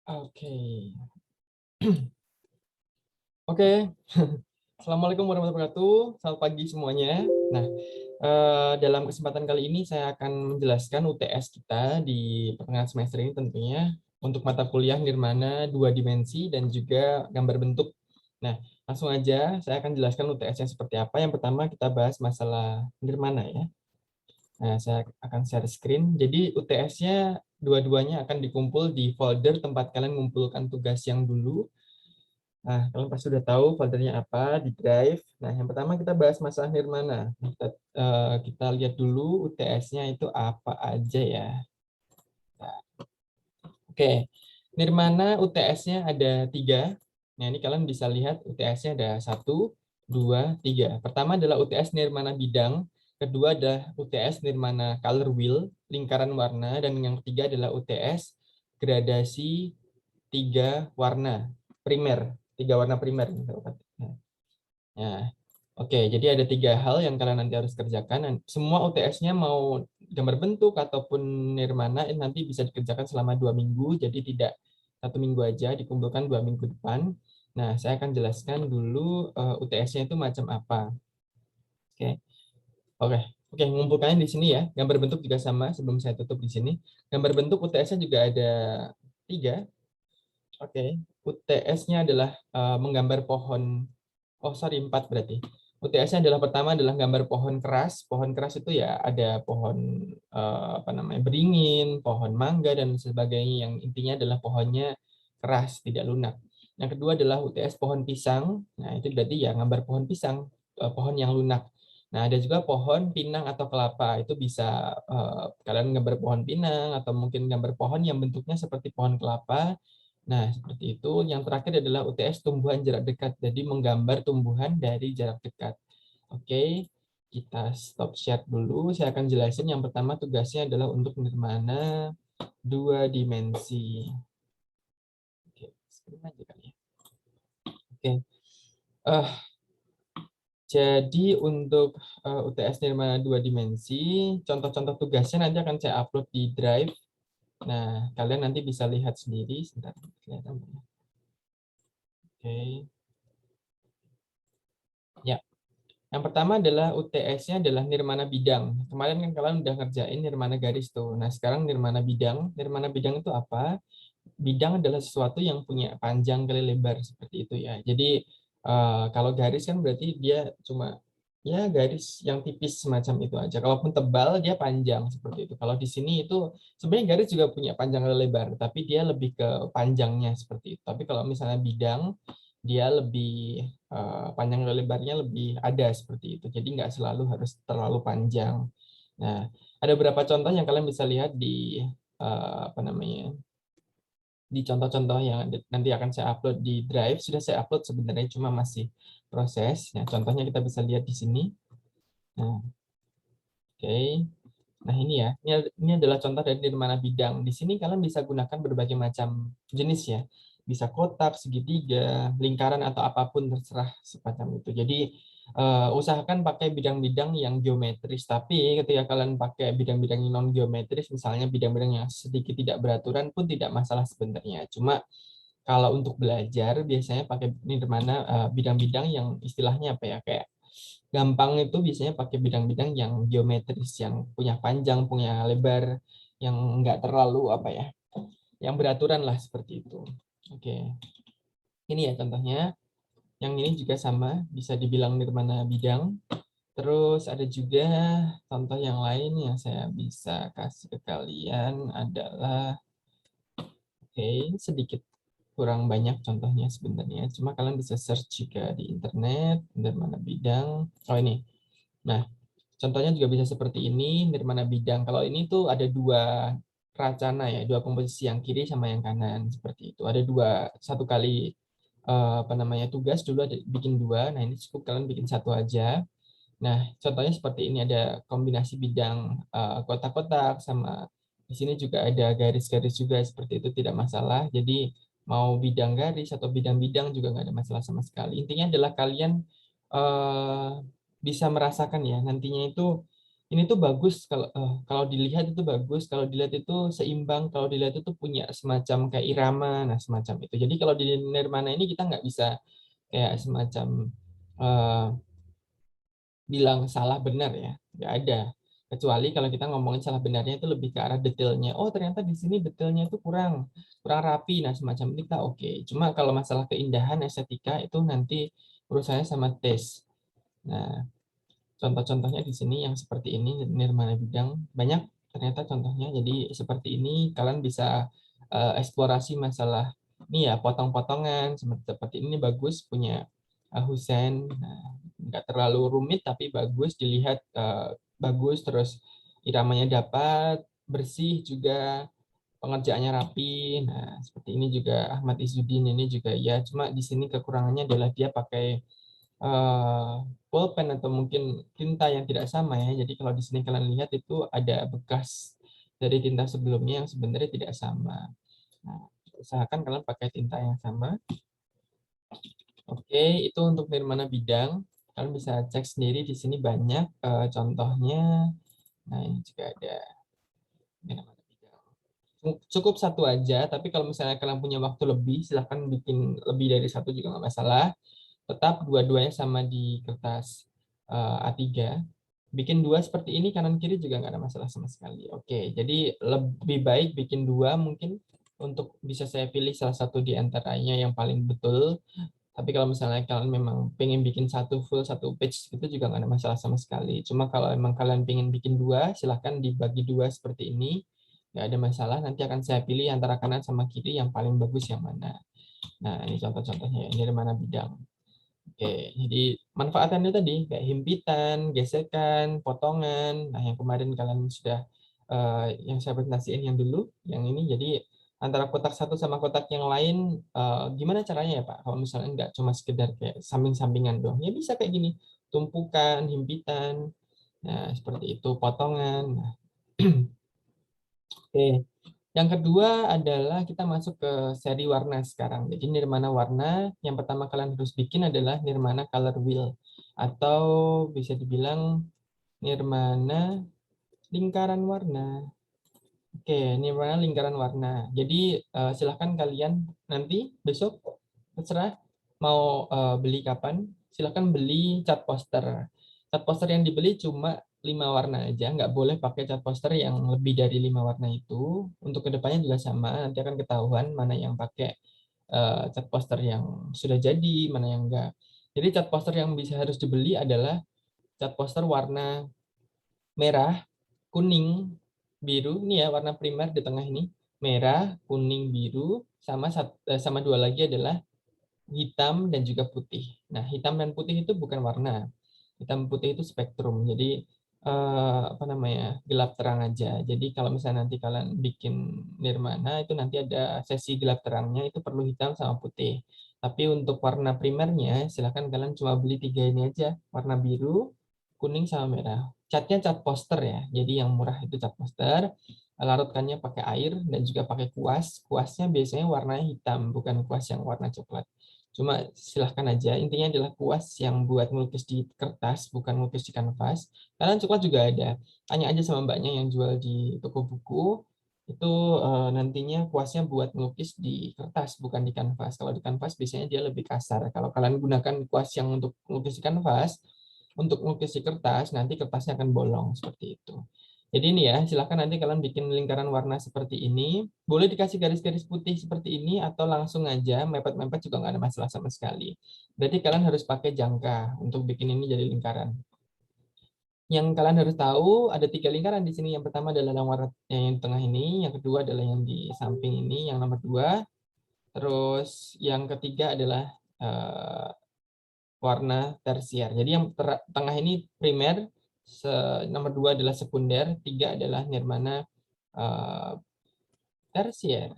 Oke. Oke. Assalamualaikum warahmatullahi wabarakatuh. Selamat pagi semuanya. Nah, dalam kesempatan kali ini saya akan menjelaskan UTS kita di pertengahan semester ini tentunya untuk mata kuliah Nirmana dua dimensi dan juga gambar bentuk. Nah, langsung aja saya akan jelaskan UTS-nya seperti apa. Yang pertama kita bahas masalah Nirmana ya. Nah, saya akan share screen. Jadi UTS-nya dua-duanya akan dikumpul di folder tempat kalian mengumpulkan tugas yang dulu. Nah, kalian pasti sudah tahu foldernya apa di Drive. Nah, yang pertama kita bahas masalah Nirmana. Kita lihat dulu UTS-nya itu apa aja ya. Nah, oke, Nirmana UTS-nya ada 3. Nah, ini kalian bisa lihat UTS-nya ada 1, 2, 3. Pertama adalah UTS Nirmana Bidang. Kedua adalah UTS Nirmana Color Wheel, lingkaran warna. Dan yang ketiga adalah UTS gradasi 3 warna primer. 3 warna primer. Nah, oke, jadi ada 3 hal yang kalian nanti harus kerjakan. Semua UTS-nya mau gambar bentuk ataupun nirmana nanti bisa dikerjakan selama 2 minggu, jadi tidak 1 minggu aja, dikumpulkan 2 minggu depan. Nah, saya akan jelaskan dulu UTS-nya itu macam apa. Oke, oke, oke, mengumpulkannya di sini ya. Gambar bentuk juga sama. Sebelum saya tutup di sini, gambar bentuk UTS-nya juga ada 3. Oke, UTS-nya adalah menggambar pohon. Oh, sorry, 4 berarti. UTS-nya adalah pertama adalah gambar pohon keras. Pohon keras itu ya ada pohon apa namanya beringin, pohon mangga dan sebagainya yang intinya adalah pohonnya keras, tidak lunak. Yang kedua adalah UTS pohon pisang. Nah, itu berarti ya gambar pohon pisang, pohon yang lunak. Nah, ada juga pohon pinang atau kelapa. Itu bisa kalian gambar pohon pinang atau mungkin gambar pohon yang bentuknya seperti pohon kelapa. Nah, seperti itu. Yang terakhir adalah UTS tumbuhan jarak dekat. Jadi menggambar tumbuhan dari jarak dekat. Oke, kita stop share dulu. Saya akan jelasin. Yang pertama tugasnya adalah untuk nirmana 2 dimensi. Oke, screen aja kali ya. Oke. Eh, jadi untuk UTS nirmana 2 dimensi, contoh-contoh tugasnya nanti akan saya upload di Drive. Nah, kalian nanti bisa lihat sendiri. Sebentar, kelihatan. Oke. Ya, yang pertama adalah UTS-nya adalah nirmana bidang. Kemarin kan kalian udah ngerjain nirmana garis tuh. Nah, sekarang nirmana bidang. Nirmana bidang itu apa? Bidang adalah sesuatu yang punya panjang kali lebar seperti itu ya. Jadi kalau garis kan berarti dia cuma ya garis yang tipis semacam itu aja. Kalaupun tebal dia panjang seperti itu. Kalau di sini itu sebenarnya garis juga punya panjang kali lebar, tapi dia lebih ke panjangnya seperti itu. Tapi kalau misalnya bidang dia lebih panjang kali lebarnya lebih ada seperti itu. Jadi nggak selalu harus terlalu panjang. Nah, ada beberapa contoh yang kalian bisa lihat di apa namanya di contoh-contoh yang nanti akan saya upload di Drive. Sudah saya upload sebenarnya, cuma masih proses. Nah, contohnya kita bisa lihat di sini. Nah, oke. Nah, ini ya. Ini adalah contoh dari nirmana bidang. Di sini kalian bisa gunakan berbagai macam jenis ya. Bisa kotak, segitiga, lingkaran, atau apapun terserah semacam itu. Jadi, usahakan pakai bidang-bidang yang geometris. Tapi ketika kalian pakai bidang-bidang yang non-geometris, misalnya bidang-bidang yang sedikit tidak beraturan pun tidak masalah sebenarnya. Cuma kalau untuk belajar biasanya pakai nirmana bidang-bidang yang istilahnya apa ya, kayak gampang itu biasanya pakai bidang-bidang yang geometris, yang punya panjang, punya lebar, yang enggak terlalu apa ya, yang beraturan lah seperti itu. Oke, ini ya contohnya. Yang ini juga sama, bisa dibilang nirmana bidang. Terus ada juga contoh yang lain yang saya bisa kasih ke kalian adalah, oke, sedikit kurang banyak contohnya sebenarnya. Cuma kalian bisa search juga di internet, nirmana bidang. Oh ini. Nah, contohnya juga bisa seperti ini, nirmana bidang. Kalau ini tuh ada 2 racana ya, 2 komposisi yang kiri sama yang kanan seperti itu. Ada 2, satu kali apa namanya tugas dulu ada bikin 2. Nah, ini cukup kalian bikin 1 aja. Nah, contohnya seperti ini ada kombinasi bidang kotak-kotak sama di sini juga ada garis-garis juga seperti itu tidak masalah. Jadi mau bidang garis atau bidang-bidang juga nggak ada masalah sama sekali. Intinya adalah kalian bisa merasakan ya nantinya itu ini tuh bagus kalau kalau dilihat itu bagus, kalau dilihat itu seimbang, kalau dilihat itu punya semacam kayak irama, nah semacam itu. Jadi kalau di nirmana ini kita nggak bisa kayak semacam eh, bilang salah benar ya, nggak ada. Kecuali kalau kita ngomongin salah benarnya itu lebih ke arah detailnya. Oh ternyata di sini detailnya itu kurang kurang rapi, nah semacam itu kita oke. Cuma kalau masalah keindahan estetika itu nanti urusannya sama taste. Nah, contoh-contohnya di sini yang seperti ini nirmana bidang banyak ternyata contohnya. Jadi seperti ini kalian bisa eksplorasi masalah ini ya potong-potongan seperti ini bagus punya Husen. Nah, nggak terlalu rumit tapi bagus dilihat bagus terus iramanya dapat bersih juga pengerjaannya rapi. Nah, seperti ini juga Ahmad Izzuddin ini juga ya. Cuma di sini kekurangannya adalah dia pakai eh, pulpen atau mungkin tinta yang tidak sama ya. Jadi kalau di sini kalian lihat itu ada bekas dari tinta sebelumnya yang sebenarnya tidak sama. Nah, usahakan kalian pakai tinta yang sama. Oke, itu untuk nirmana bidang. Kalian bisa cek sendiri di sini banyak contohnya. Nah, ini juga ada nirmana bidang. Cukup satu aja, tapi kalau misalnya kalian punya waktu lebih, silahkan bikin lebih dari satu juga nggak masalah. Tetap dua-duanya sama di kertas A3. Bikin dua seperti ini kanan kiri juga nggak ada masalah sama sekali. Oke, jadi lebih baik bikin dua mungkin untuk bisa saya pilih salah satu di antaranya yang paling betul. Tapi kalau misalnya kalian memang pengen bikin satu full satu page itu juga nggak ada masalah sama sekali. Cuma kalau emang kalian pengen bikin dua, silahkan dibagi dua seperti ini. Nggak ada masalah. Nanti akan saya pilih antara kanan sama kiri yang paling bagus yang mana. Nah, ini contoh-contohnya. Ini dari mana bidang. Oke, jadi manfaatannya tadi kayak himpitan, gesekan, potongan. Nah, yang kemarin kalian sudah yang saya presentasiin yang dulu, yang ini. Jadi antara kotak satu sama kotak yang lain, gimana caranya ya Pak? Kalau misalnya nggak cuma sekedar kayak samping-sampingan doang, ya bisa kayak gini, tumpukan, himpitan. Nah, seperti itu, potongan. Nah, oke. Yang kedua adalah kita masuk ke seri warna sekarang. Jadi nirmana warna yang pertama kalian harus bikin adalah nirmana color wheel atau bisa dibilang nirmana lingkaran warna. Oke, nirmana lingkaran warna. Jadi silahkan kalian nanti besok terserah mau beli kapan. Silahkan beli cat poster. Cat poster yang dibeli cuma 5 warna aja, nggak boleh pakai cat poster yang lebih dari 5 warna itu. Untuk kedepannya juga sama, nanti akan ketahuan mana yang pakai cat poster yang sudah jadi, mana yang enggak. Jadi cat poster yang bisa harus dibeli adalah cat poster warna merah, kuning, biru. Ini ya warna primer di tengah ini. Merah, kuning, biru, sama dua lagi adalah hitam dan juga putih. Nah, hitam dan putih itu bukan warna. Hitam putih itu spektrum. Jadi apa namanya? Gelap terang aja. Jadi kalau misalnya nanti kalian bikin nirmana itu nanti ada sesi gelap terangnya itu perlu hitam sama putih. Tapi untuk warna primernya silahkan kalian cuma beli 3 ini aja. Warna biru, kuning sama merah. Catnya cat poster ya. Jadi yang murah itu cat poster. Larutkannya pakai air dan juga pakai kuas. Kuasnya biasanya warnanya hitam, bukan kuas yang warna coklat. Cuma silahkan aja, intinya adalah kuas yang buat melukis di kertas, bukan melukis di kanvas. Karena coklat juga ada. Tanya aja sama mbaknya yang jual di toko buku, itu nantinya kuasnya buat melukis di kertas, bukan di kanvas. Kalau di kanvas biasanya dia lebih kasar. Kalau kalian gunakan kuas yang untuk melukis di kanvas, untuk melukis di kertas, nanti kertasnya akan bolong, seperti itu. Jadi ini ya, silahkan nanti kalian bikin lingkaran warna seperti ini. Boleh dikasih garis-garis putih seperti ini, atau langsung aja mepet-mepet juga nggak ada masalah sama sekali. Berarti kalian harus pakai jangka untuk bikin ini jadi lingkaran. Yang kalian harus tahu, ada 3 lingkaran di sini. Yang pertama adalah yang warna yang tengah ini, yang kedua adalah yang di samping ini, yang nomor 2. Terus yang ketiga adalah eh, warna tersier. Jadi yang tengah ini primer, nomor 2 adalah sekunder, 3 adalah nirmana tersier.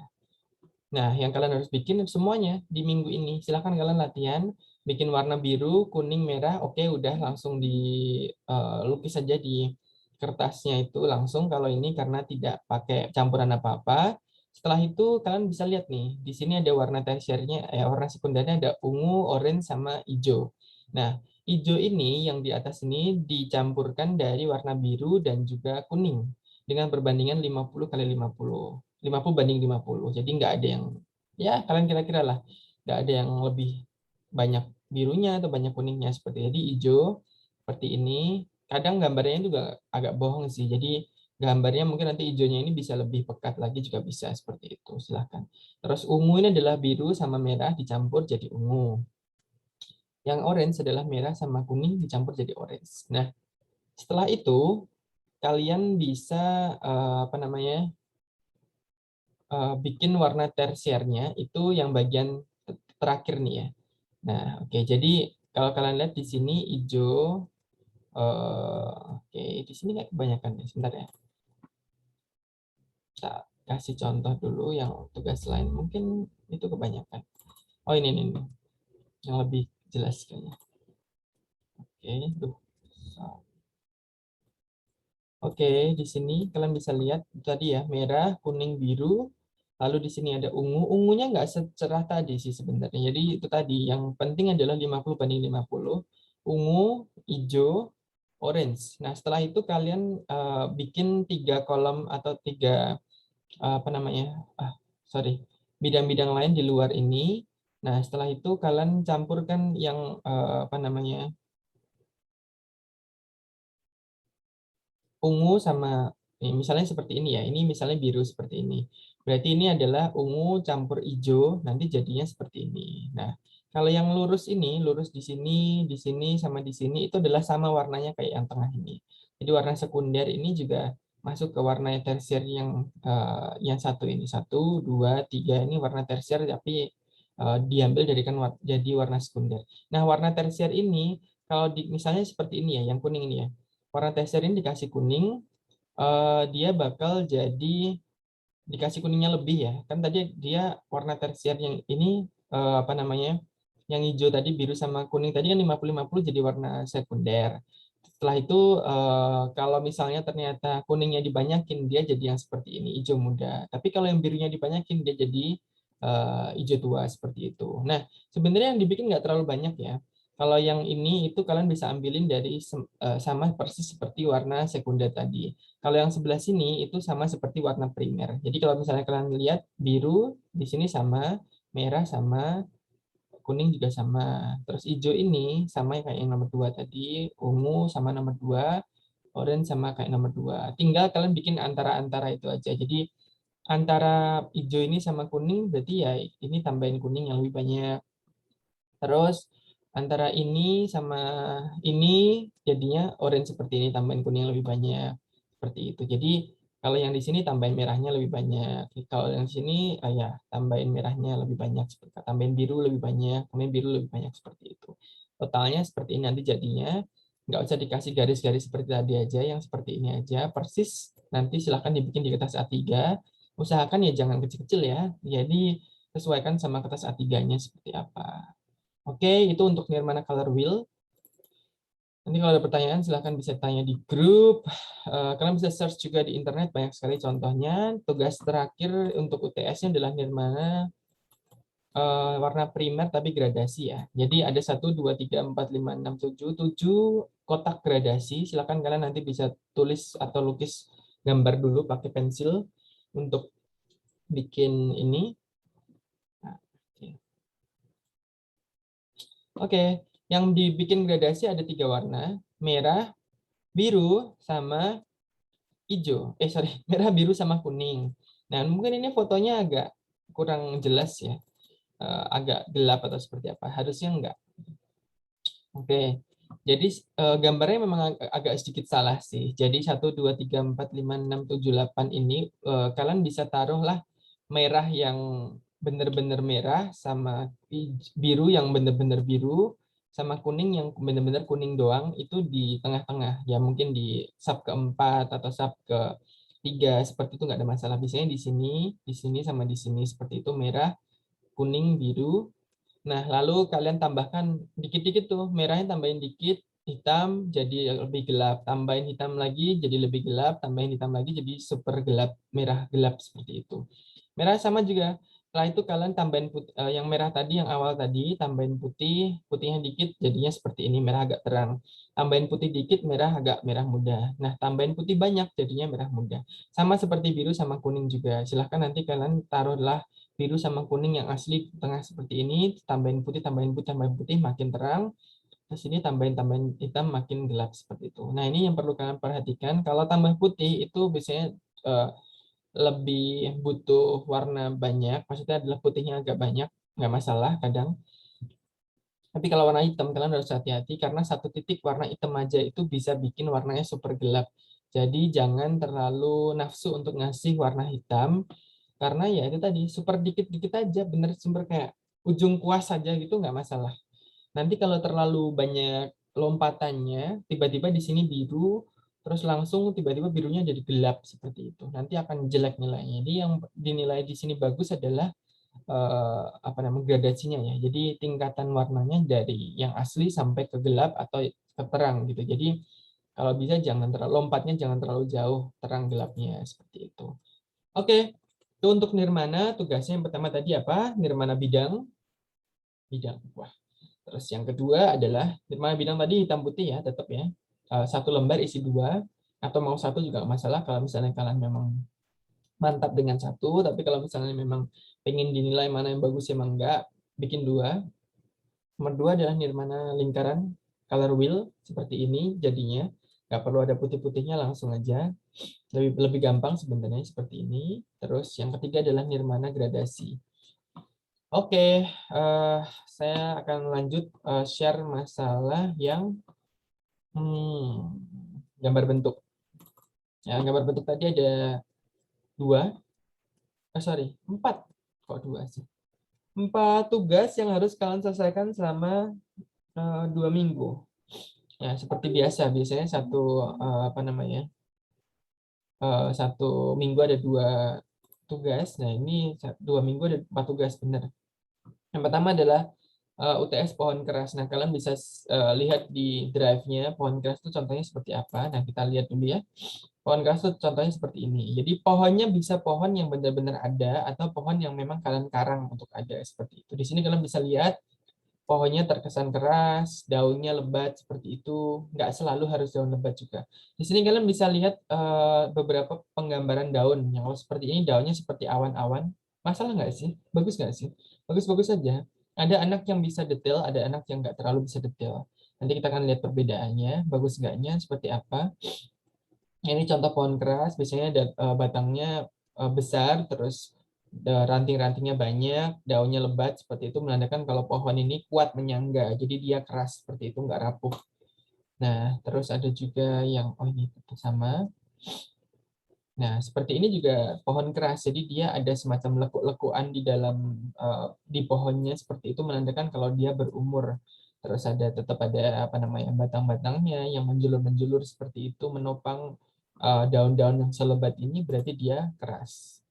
Nah, yang kalian harus bikin semuanya di minggu ini. Silahkan kalian latihan, bikin warna biru, kuning, merah, oke udah langsung dilukis saja di kertasnya itu langsung kalau ini karena tidak pakai campuran apa-apa. Setelah itu kalian bisa lihat nih, di sini ada warna tersiernya, warna sekundernya ada ungu, orange, sama hijau. Nah, hijau ini yang di atas ini dicampurkan dari warna biru dan juga kuning dengan perbandingan 50 kali 50. 50 banding 50. Jadi nggak ada yang, ya kalian kira-kira lah, nggak ada yang lebih banyak birunya atau banyak kuningnya seperti itu. Jadi hijau seperti ini. Kadang gambarnya juga agak bohong sih. Jadi gambarnya mungkin nanti hijaunya ini bisa lebih pekat lagi juga bisa seperti itu. Silahkan. Terus ungu ini adalah biru sama merah dicampur jadi ungu. Yang orange adalah merah sama kuning dicampur jadi orange. Nah, setelah itu kalian bisa apa namanya bikin warna tersiernya itu yang bagian terakhir nih ya. Nah, oke. Jadi kalau kalian lihat di sini hijau, oke di sini nggak kebanyakan ya. Sebentar ya. Kita kasih contoh dulu yang tugas lain. Mungkin itu kebanyakan. Oh ini yang lebih jelas kayaknya. Oke, tuh. Oke, di sini kalian bisa lihat tadi ya, merah, kuning, biru. Lalu di sini ada ungu. Ungunya nggak secerah tadi sih sebenarnya. Jadi itu tadi, yang penting adalah 50 banding 50. Ungu, hijau, orange. Nah, setelah itu kalian bikin 3 kolom atau 3, apa namanya, sorry, bidang-bidang lain di luar ini. Nah, setelah itu kalian campurkan yang, apa namanya, ungu sama misalnya seperti ini ya. Ini misalnya biru seperti ini. Berarti ini adalah ungu campur hijau, nanti jadinya seperti ini. Nah, kalau yang lurus ini, lurus di sini sama di sini itu adalah sama warnanya kayak yang tengah ini. Jadi warna sekunder ini juga masuk ke warna tersier yang satu ini. Satu, dua, tiga ini warna tersier tapi diambil dari kan jadi warna sekunder. Nah, warna tersier ini kalau misalnya seperti ini ya, yang kuning ini ya. Warna tekstur ini dikasih kuning, dia bakal jadi dikasih kuningnya lebih ya. Kan tadi dia warna tersier yang ini, apa namanya, yang hijau tadi biru sama kuning tadi kan 50-50 jadi warna sekunder. Setelah itu kalau misalnya ternyata kuningnya dibanyakin dia jadi yang seperti ini, hijau muda. Tapi kalau yang birunya dibanyakin dia jadi hijau tua seperti itu. Nah, sebenarnya yang dibikin nggak terlalu banyak ya. Kalau yang ini itu kalian bisa ambilin dari sama persis seperti warna sekunder tadi. Kalau yang sebelah sini itu sama seperti warna primer. Jadi kalau misalnya kalian lihat biru di sini sama, merah sama, kuning juga sama. Terus hijau ini sama kayak yang nomor 2 tadi, ungu sama nomor 2, orange sama kayak nomor 2. Tinggal kalian bikin antara-antara itu aja. Jadi antara hijau ini sama kuning berarti ya ini tambahin kuning yang lebih banyak. Terus antara ini sama ini jadinya orange seperti ini, tambahin kuning lebih banyak. Seperti itu. Jadi kalau yang di sini tambahin merahnya lebih banyak. Kalau yang di sini ya tambahin merahnya lebih banyak. Tambahin biru lebih banyak, tambahin biru lebih banyak seperti itu. Totalnya seperti ini nanti jadinya. Nggak usah dikasih garis-garis seperti tadi aja, yang seperti ini aja. Persis nanti silahkan dibikin di kertas A3. Usahakan ya jangan kecil-kecil ya. Jadi sesuaikan sama kertas A3-nya seperti apa. Oke, itu untuk Nirmana Color Wheel. Nanti kalau ada pertanyaan silahkan bisa tanya di grup. Kalian bisa search juga di internet, banyak sekali contohnya. Tugas terakhir untuk UTS-nya adalah Nirmana warna primer tapi gradasi ya. Jadi ada 1, 2, 3, 4, 5, 6, 7 kotak gradasi. Silahkan kalian nanti bisa tulis atau lukis gambar dulu pakai pensil untuk bikin ini. Nah, Oke, yang dibikin gradasi ada 3 warna, merah, biru, sama hijau. Sorry, merah, biru, sama kuning. Nah, mungkin ini fotonya agak kurang jelas ya, agak gelap atau seperti apa. Harusnya enggak. Oke, jadi gambarnya memang agak sedikit salah sih. Jadi 1, 2, 3, 4, 5, 6, 7, 8 ini kalian bisa taruhlah merah yang benar-benar merah sama biru yang benar-benar biru sama kuning yang benar-benar kuning doang itu di tengah-tengah ya, mungkin di sub keempat atau sub ketiga seperti itu nggak ada masalah. Biasanya di sini sama di sini seperti itu, merah, kuning, biru. Nah, lalu kalian tambahkan dikit-dikit tuh, merahnya tambahin dikit, hitam jadi lebih gelap, tambahin hitam lagi jadi lebih gelap, tambahin hitam lagi jadi super gelap, merah gelap seperti itu. Merah sama juga, Setelah itu kalian tambahin putih, yang merah tadi, yang awal tadi, tambahin putih, putihnya dikit, jadinya seperti ini, merah agak terang. Tambahin putih dikit, merah agak merah muda. Nah, tambahin putih banyak, jadinya merah muda. Sama seperti biru sama kuning juga. Silahkan nanti kalian taruhlah biru sama kuning yang asli di tengah seperti ini, tambahin putih, makin terang. Terus ini tambahin hitam makin gelap seperti itu. Nah, ini yang perlu kalian perhatikan. Kalau tambah putih itu biasanya eh, lebih butuh warna banyak, maksudnya adalah putihnya agak banyak, nggak masalah kadang. Tapi kalau warna hitam kalian harus hati-hati karena satu titik warna hitam aja itu bisa bikin warnanya super gelap. Jadi jangan terlalu nafsu untuk ngasih warna hitam karena ya itu tadi super dikit-dikit aja, bener sumber kayak ujung kuas saja gitu nggak masalah. Nanti kalau terlalu banyak lompatannya, tiba-tiba di sini biru, terus langsung tiba-tiba birunya jadi gelap seperti itu. Nanti akan jelek nilainya. Jadi yang dinilai di sini bagus adalah apa namanya gradasinya ya. Jadi tingkatan warnanya dari yang asli sampai ke gelap atau ke terang gitu. Jadi kalau bisa jangan terlalu lompatnya jangan terlalu jauh terang gelapnya seperti itu. Oke. Itu untuk nirmana tugasnya yang pertama tadi apa? Nirmana bidang bidang. Wah, terus yang kedua adalah Nirmana bidang tadi hitam putih ya, tetap ya. Satu lembar isi dua, atau mau satu juga nggak masalah kalau misalnya kalian memang mantap dengan satu, tapi kalau misalnya memang pengen dinilai mana yang bagus emang enggak, bikin dua. Nomor dua adalah Nirmana lingkaran color wheel, seperti ini jadinya. Nggak perlu ada putih-putihnya, langsung aja. Lebih lebih gampang sebenarnya seperti ini. Terus yang ketiga adalah Nirmana gradasi. Oke, saya akan lanjut share masalah yang gambar bentuk. Ya, gambar bentuk tadi ada dua, sorry, empat. Kok dua sih? Empat tugas yang harus kalian selesaikan selama 2 minggu. Ya, seperti biasa, biasanya apa namanya, 1 minggu ada 2 tugas. Nah, ini 2 minggu ada 4 tugas, benar. Yang pertama adalah UTS pohon keras. Nah, kalian bisa lihat di drive-nya pohon keras itu contohnya seperti apa. Nah, kita lihat dulu ya. Pohon keras itu contohnya seperti ini. Jadi pohonnya bisa pohon yang benar-benar ada atau pohon yang memang kalian karang untuk ada seperti itu. Di sini kalian bisa lihat pohonnya terkesan keras, daunnya lebat seperti itu. Nggak selalu harus daun lebat juga. Di sini kalian bisa lihat beberapa penggambaran daun. Yang kalau seperti ini daunnya seperti awan-awan. Masalah nggak sih? Bagus nggak sih? Bagus-bagus saja. Ada anak yang bisa detail, ada anak yang nggak terlalu bisa detail. Nanti kita akan lihat perbedaannya, bagus nggaknya seperti apa. Ini contoh pohon keras, biasanya batangnya besar, terus ranting-rantingnya banyak, daunnya lebat, seperti itu menandakan kalau pohon ini kuat menyangga, jadi dia keras seperti itu, nggak rapuh. Nah, terus ada juga yang, oh ini sama. Nah, seperti ini juga pohon keras, jadi dia ada semacam lekuk-lekukan di dalam di pohonnya, seperti itu menandakan kalau dia berumur. Terus tetap ada apa namanya batang-batangnya yang menjulur-menjulur seperti itu menopang daun-daun yang selebat ini, berarti dia keras,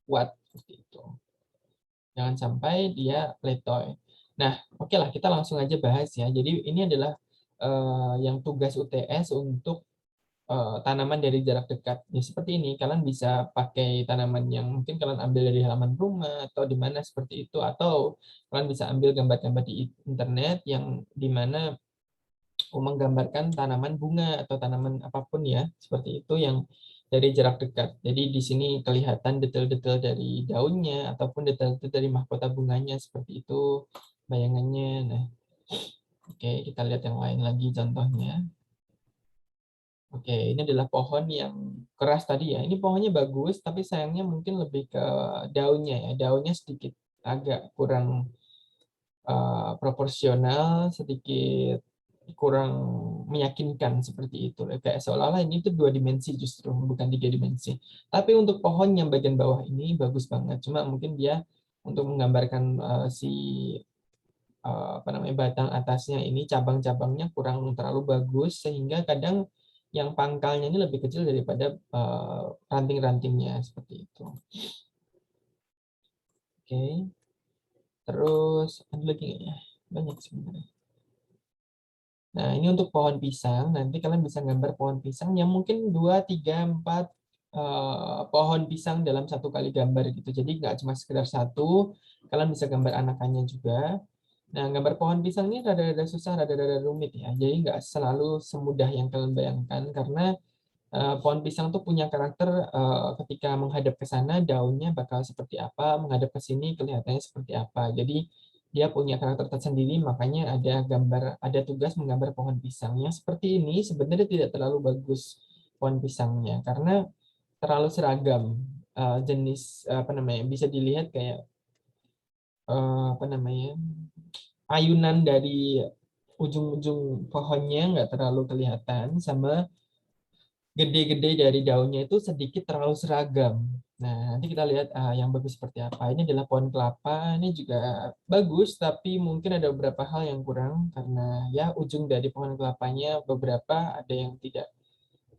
kuat seperti itu. Jangan sampai dia letoy. Nah, oke lah kita langsung aja bahas ya. Jadi ini adalah yang tugas UTS untuk tanaman dari jarak dekat. Ya, seperti ini, kalian bisa pakai tanaman yang mungkin kalian ambil dari halaman rumah atau di mana seperti itu, atau kalian bisa ambil gambar-gambar di internet yang di mana menggambarkan tanaman bunga atau tanaman apapun ya, seperti itu yang dari jarak dekat. Jadi di sini kelihatan detail-detail dari daunnya ataupun detail-detail dari mahkota bunganya seperti itu bayangannya. Nah, oke, kita lihat yang lain lagi contohnya. Oke, ini adalah pohon yang keras tadi ya. Ini pohonnya bagus, tapi sayangnya mungkin lebih ke daunnya ya. Daunnya sedikit agak kurang proporsional, sedikit kurang meyakinkan seperti itu. Kayak seolah-olah ini tuh 2 dimensi justru, bukan 3 dimensi. Tapi untuk pohon yang bagian bawah ini bagus banget. Cuma mungkin dia untuk menggambarkan si apa namanya batang atasnya ini cabang-cabangnya kurang terlalu bagus sehingga kadang yang pangkalnya ini lebih kecil daripada ranting-rantingnya seperti itu. Oke, terus ada lagi nggak ya? Banyak sebenarnya. Nah, ini untuk pohon pisang. Nanti kalian bisa gambar pohon pisang yang mungkin 2, 3, 4. pohon pisang dalam satu kali gambar gitu. Jadi nggak cuma sekedar satu, kalian bisa gambar anakannya juga. Nah, gambar pohon pisang ini rada-rada susah, rada-rada rumit ya. Jadi nggak selalu semudah yang kalian bayangkan karena pohon pisang tuh punya karakter ketika menghadap ke sana daunnya bakal seperti apa, menghadap ke sini kelihatannya seperti apa. Jadi dia punya karakter tersendiri, makanya ada tugas menggambar pohon pisangnya seperti ini. Sebenarnya tidak terlalu bagus pohon pisangnya karena terlalu seragam jenis apa namanya bisa dilihat kayak apa namanya ayunan dari ujung-ujung pohonnya nggak terlalu kelihatan sama gede-gede dari daunnya itu sedikit terlalu seragam. Nah, nanti kita lihat yang bagus seperti apa. Ini adalah pohon kelapa. Ini juga bagus, tapi mungkin ada beberapa hal yang kurang karena ya ujung dari pohon kelapanya beberapa ada yang tidak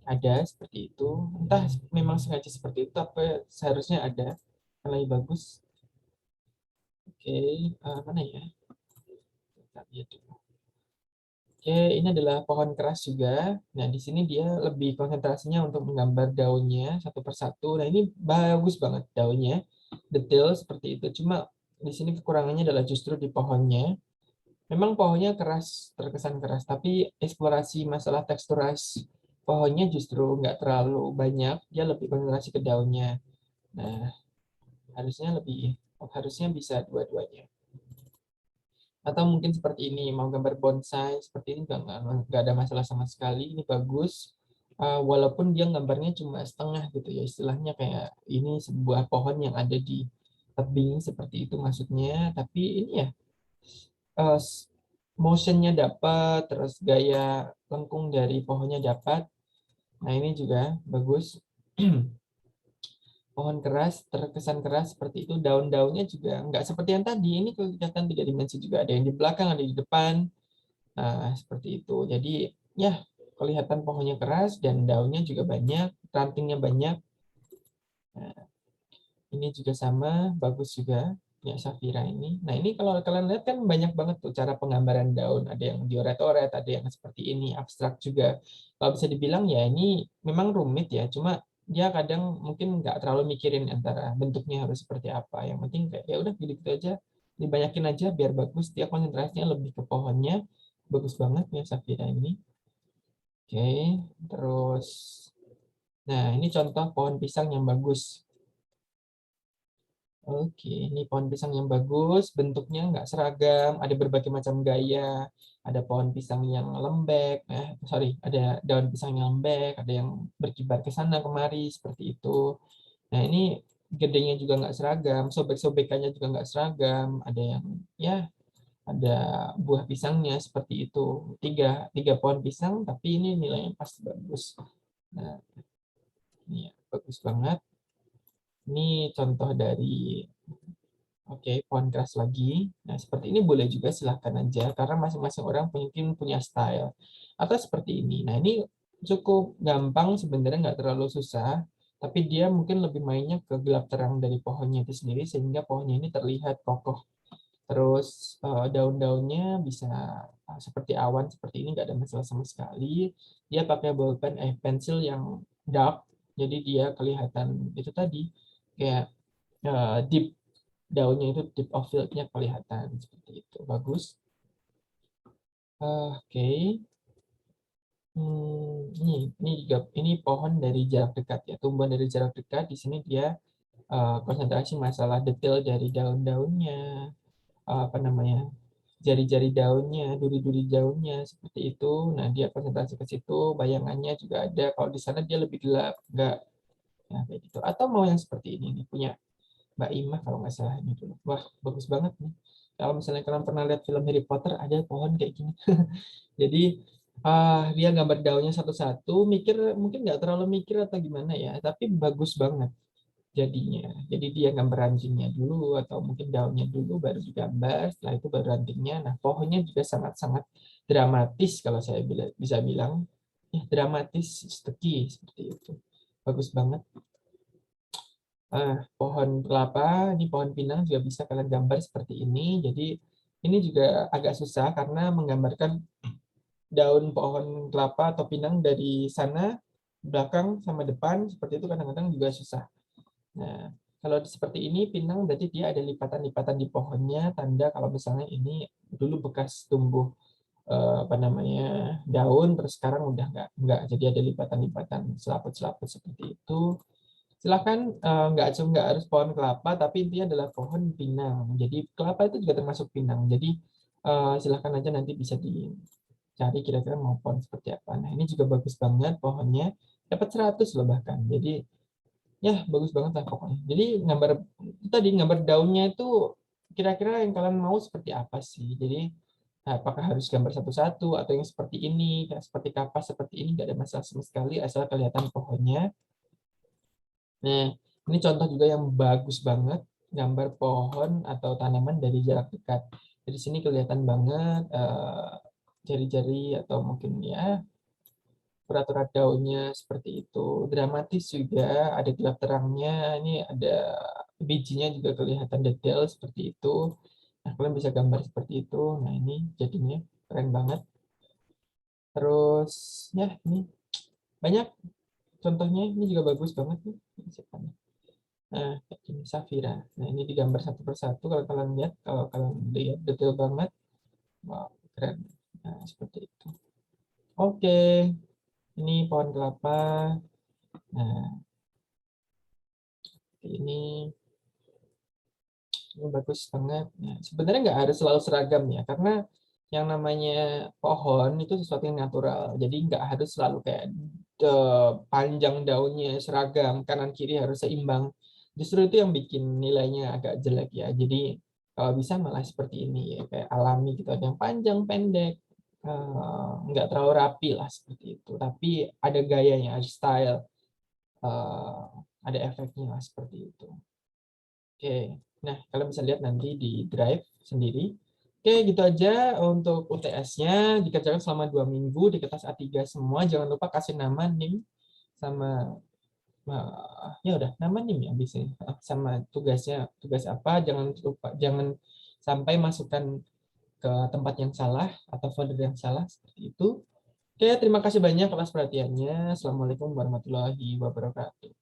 ada seperti itu. Entah memang sengaja seperti itu, apa seharusnya ada yang lebih bagus. Oke, mana ya? Kita lihat dulu. Oke, ini adalah pohon keras juga. Nah, di sini dia lebih konsentrasinya untuk menggambar daunnya satu persatu. Nah, ini bagus banget daunnya, detail seperti itu. Cuma di sini kekurangannya adalah justru di pohonnya. Memang pohonnya keras, terkesan keras, tapi eksplorasi masalah teksturas pohonnya justru nggak terlalu banyak. Dia lebih konsentrasi ke daunnya. Nah, harusnya bisa dua-duanya. Atau mungkin seperti ini, mau gambar bonsai seperti ini nggak ada masalah sama sekali, ini bagus. Walaupun dia gambarnya cuma setengah gitu ya, istilahnya kayak ini sebuah pohon yang ada di tebing seperti itu maksudnya, tapi ini ya uh, motionnya dapat, terus gaya lengkung dari pohonnya dapat. Nah ini juga bagus. Pohon keras, terkesan keras seperti itu. Daun-daunnya juga nggak seperti yang tadi. Ini kelihatan tiga dimensi juga. Ada yang di belakang, ada di depan. Nah, seperti itu. Jadi, ya, kelihatan pohonnya keras dan daunnya juga banyak, rantingnya banyak. Nah, ini juga sama, bagus juga. Ya, Safira ini. Nah, ini kalau kalian lihat kan banyak banget tuh cara penggambaran daun. Ada yang dioret-oret, ada yang seperti ini, abstrak juga. Kalau bisa dibilang ya ini memang rumit ya, cuma dia kadang mungkin nggak terlalu mikirin antara bentuknya harus seperti apa. Yang penting kayak ya udah gitu aja, dibanyakin aja biar bagus. Dia konsentrasinya lebih ke pohonnya. Bagus banget ya Safira ini. Oke, terus, nah ini contoh pohon pisang yang bagus. Oke, ini pohon pisang yang bagus, bentuknya nggak seragam, ada berbagai macam gaya. Ada pohon pisang yang lembek, ada daun pisang yang lembek, ada yang berkibar ke sana kemari seperti itu. Nah ini gedenya juga nggak seragam, sobek-sobekannya juga nggak seragam. Ada yang ya ada buah pisangnya seperti itu. Tiga pohon pisang, tapi ini nilainya pasti bagus. Nah, ini ya, bagus banget. Ini contoh dari pohon keras lagi. Nah, seperti ini boleh juga silahkan aja karena masing-masing orang mungkin punya style. Atau seperti ini. Nah, ini cukup gampang sebenarnya nggak terlalu susah, tapi dia mungkin lebih mainnya ke gelap terang dari pohonnya itu sendiri sehingga pohonnya ini terlihat kokoh. Terus daun-daunnya bisa seperti awan seperti ini nggak ada masalah sama sekali. Dia pakai pensil yang dark, jadi dia kelihatan itu tadi kayak deep, daunnya itu deep of field-nya kelihatan seperti itu. Bagus. Oke. Ini pohon dari jarak dekat ya, tumbuhan dari jarak dekat. Di sini dia konsentrasi masalah detail dari daun-daunnya, apa namanya, jari-jari daunnya, duri-duri daunnya seperti itu. Nah, dia konsentrasi ke situ, bayangannya juga ada. Kalau di sana dia lebih gelap, enggak. Nah, kayak gitu. Atau mau yang seperti ini nih, punya Mbak Imah kalau nggak salah ini dulu. Wah, bagus banget nih. Kalau misalnya kalian pernah lihat film Harry Potter, ada pohon kayak gini. Jadi dia gambar daunnya satu-satu, mikir mungkin nggak terlalu mikir atau gimana ya, tapi bagus banget jadinya. Jadi dia gambar rantingnya dulu atau mungkin daunnya dulu baru digambar, setelah itu baru rantingnya. Nah, pohonnya juga sangat-sangat dramatis kalau saya bisa bilang. Ya, dramatis steki seperti itu. Bagus banget. Pohon kelapa, ini pohon pinang juga bisa kalian gambar seperti ini. Jadi ini juga agak susah karena menggambarkan daun pohon kelapa atau pinang dari sana belakang sama depan seperti itu kadang-kadang juga susah. Nah, kalau seperti ini pinang berarti dia ada lipatan-lipatan di pohonnya, tanda kalau misalnya ini dulu bekas tumbuh apa namanya daun, terus sekarang udah nggak. Jadi ada lipatan-lipatan selaput-selaput seperti itu. Silakan nggak harus pohon kelapa, tapi intinya adalah pohon pinang. Jadi kelapa itu juga termasuk pinang. Jadi silakan aja nanti bisa dicari kira-kira mau pohon seperti apa. Nah ini juga bagus banget pohonnya, dapat 100 loh bahkan. Jadi ya bagus banget lah pokoknya. Jadi gambar daunnya itu kira-kira yang kalian mau seperti apa sih. Jadi apakah harus gambar satu-satu atau yang seperti ini, kayak seperti kapas seperti ini, nggak ada masalah sama sekali asal kelihatan pohonnya. Nah, ini contoh juga yang bagus banget, gambar pohon atau tanaman dari jarak dekat. Dari sini kelihatan banget jari-jari atau mungkin ya urat-urat daunnya seperti itu. Dramatis juga, ada gelap terangnya, ini ada bijinya juga kelihatan detail seperti itu. Nah, kalian bisa gambar seperti itu. Nah, ini jadinya keren banget. Terus, ya ini banyak contohnya, ini juga bagus banget nih. Nah, ini Safira. Nah, ini digambar satu persatu. Kalau kalian lihat detail banget, wow, keren. Nah, seperti itu. Oke, ini pohon kelapa. Nah, ini bagus banget. Nah, sebenarnya nggak harus selalu seragam ya, karena yang namanya pohon itu sesuatu yang natural. Jadi nggak harus selalu kayak panjang daunnya seragam, kanan kiri harus seimbang. Justru itu yang bikin nilainya agak jelek ya. Jadi kalau bisa malah seperti ini ya, kayak alami gitu. Ada yang panjang, pendek, nggak terlalu rapi lah seperti itu. Tapi ada gayanya, ada style, eh, ada efeknya lah seperti itu. Oke, nah kalian bisa lihat nanti di Drive sendiri. Oke, gitu aja untuk UTS-nya. Dikerjakan selama 2 minggu di kertas A3 semua. Jangan lupa kasih nama, NIM, sama ya udah nama NIM ya bisa. Sama tugasnya, tugas apa. Jangan sampai masukkan ke tempat yang salah atau folder yang salah seperti itu. Oke, terima kasih banyak atas perhatiannya. Assalamualaikum warahmatullahi wabarakatuh.